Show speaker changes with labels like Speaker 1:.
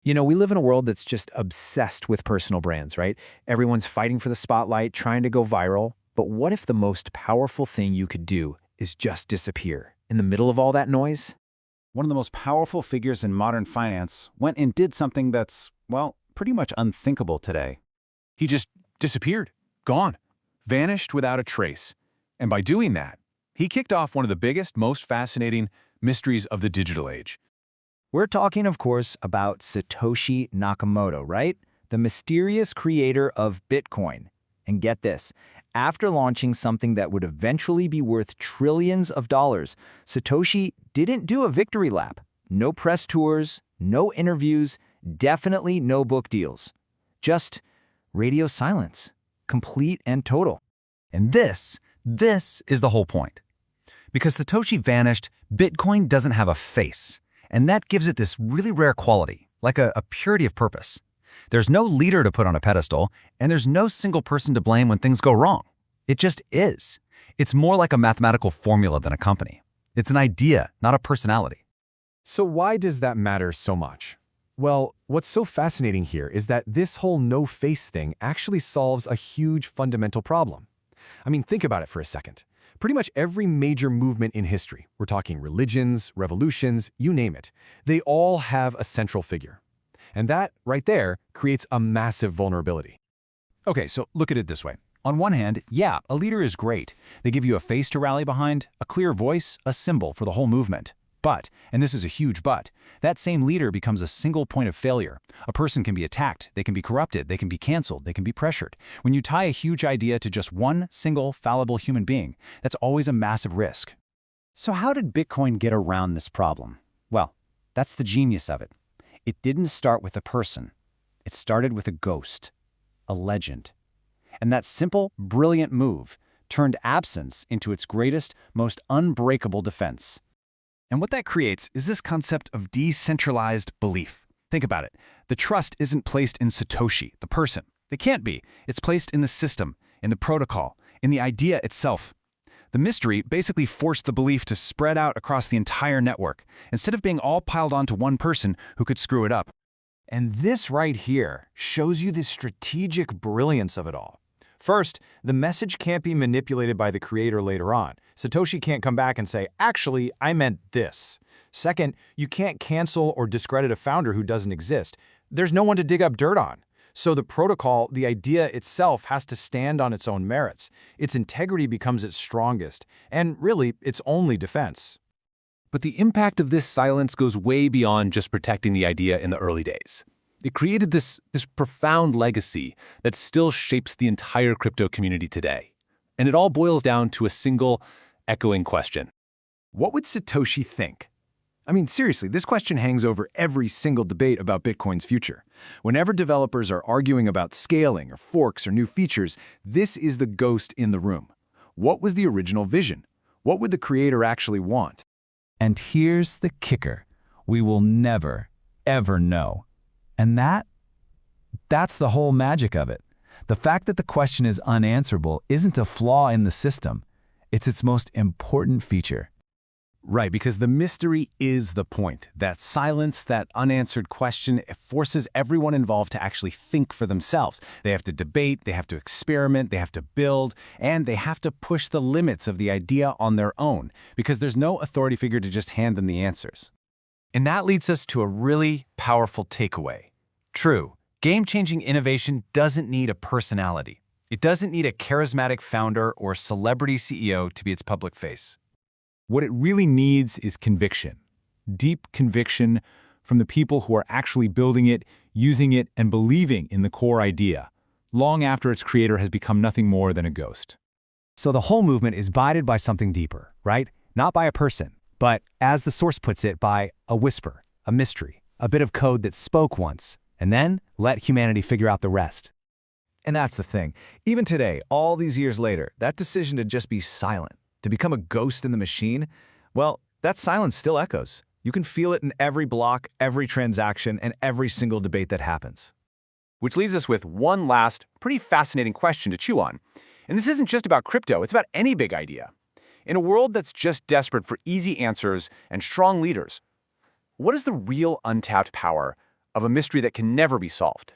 Speaker 1: We live in a world that's just obsessed with personal brands, right? Everyone's fighting for the spotlight, trying to go viral. But what if the most powerful thing you could do is just disappear in the middle of all that noise?
Speaker 2: One of the most powerful figures in modern finance went and did something that's, well, pretty much unthinkable today.
Speaker 3: He just disappeared, gone, vanished without a trace. And by doing that, he kicked off one of the biggest, most fascinating mysteries of the digital age.
Speaker 1: We're talking, of course, about Satoshi Nakamoto, right? The mysterious creator of Bitcoin. And get this, after launching something that would eventually be worth trillions of dollars, Satoshi didn't do a victory lap. No press tours, no interviews, definitely no book deals. Just radio silence, complete and total.
Speaker 4: And this is the whole point. Because Satoshi vanished, Bitcoin doesn't have a face. And that gives it this really rare quality, like a purity of purpose. There's no leader to put on a pedestal, and there's no single person to blame when things go wrong. It just is. It's more like a mathematical formula than a company. It's an idea, not a personality.
Speaker 5: So why does that matter so much? Well, what's so fascinating here is that this whole no-face thing actually solves a huge fundamental problem. I mean, think about it for a second. Pretty much every major movement in history, we're talking religions, revolutions, you name it, they all have a central figure. And that, right there, creates a massive vulnerability.
Speaker 3: Okay, so look at it this way. On one hand, yeah, a leader is great. They give you a face to rally behind, a clear voice, a symbol for the whole movement. But, and this is a huge but, that same leader becomes a single point of failure. A person can be attacked, they can be corrupted, they can be canceled, they can be pressured. When you tie a huge idea to just one single fallible human being, that's always a massive risk.
Speaker 2: So how did Bitcoin get around this problem? Well, that's the genius of it. It didn't start with a person. It started with a ghost, a legend. And that simple, brilliant move turned absence into its greatest, most unbreakable defense.
Speaker 3: And what that creates is this concept of decentralized belief. Think about it. The trust isn't placed in Satoshi, the person. It can't be. It's placed in the system, in the protocol, in the idea itself. The mystery basically forced the belief to spread out across the entire network, instead of being all piled onto one person who could screw it up.
Speaker 1: And this right here shows you the strategic brilliance of it all. First, the message can't be manipulated by the creator later on. Satoshi can't come back and say, actually, I meant this. Second, you can't cancel or discredit a founder who doesn't exist. There's no one to dig up dirt on. So the protocol, the idea itself, has to stand on its own merits. Its integrity becomes its strongest, and really, its only defense.
Speaker 3: But the impact of this silence goes way beyond just protecting the idea in the early days. It created this profound legacy that still shapes the entire crypto community today. And it all boils down to a single, echoing question.
Speaker 1: What would Satoshi think? I mean, seriously, this question hangs over every single debate about Bitcoin's future. Whenever developers are arguing about scaling or forks or new features, this is the ghost in the room. What was the original vision? What would the creator actually want?
Speaker 4: And here's the kicker. We will never, ever know. And that's the whole magic of it. The fact that the question is unanswerable isn't a flaw in the system. It's its most important feature.
Speaker 3: Right, because the mystery is the point. That silence, that unanswered question, it forces everyone involved to actually think for themselves. They have to debate, they have to experiment, they have to build, and they have to push the limits of the idea on their own, because there's no authority figure to just hand them the answers. And that leads us to a really powerful takeaway. True, game-changing innovation doesn't need a personality. It doesn't need a charismatic founder or celebrity CEO to be its public face. What it really needs is conviction. Deep conviction from the people who are actually building it, using it, and believing in the core idea, long after its creator has become nothing more than a ghost.
Speaker 1: So the whole movement is guided by something deeper, right? Not by a person, but, as the source puts it, by a whisper, a mystery, a bit of code that spoke once, and then let humanity figure out the rest. And that's the thing. Even today, all these years later, that decision to just be silent, to become a ghost in the machine, well, that silence still echoes. You can feel it in every block, every transaction, and every single debate that happens.
Speaker 3: Which leaves us with one last, pretty fascinating question to chew on. And this isn't just about crypto, it's about any big idea. In a world that's just desperate for easy answers and strong leaders, what is the real untapped power
Speaker 6: of a mystery that can never be solved.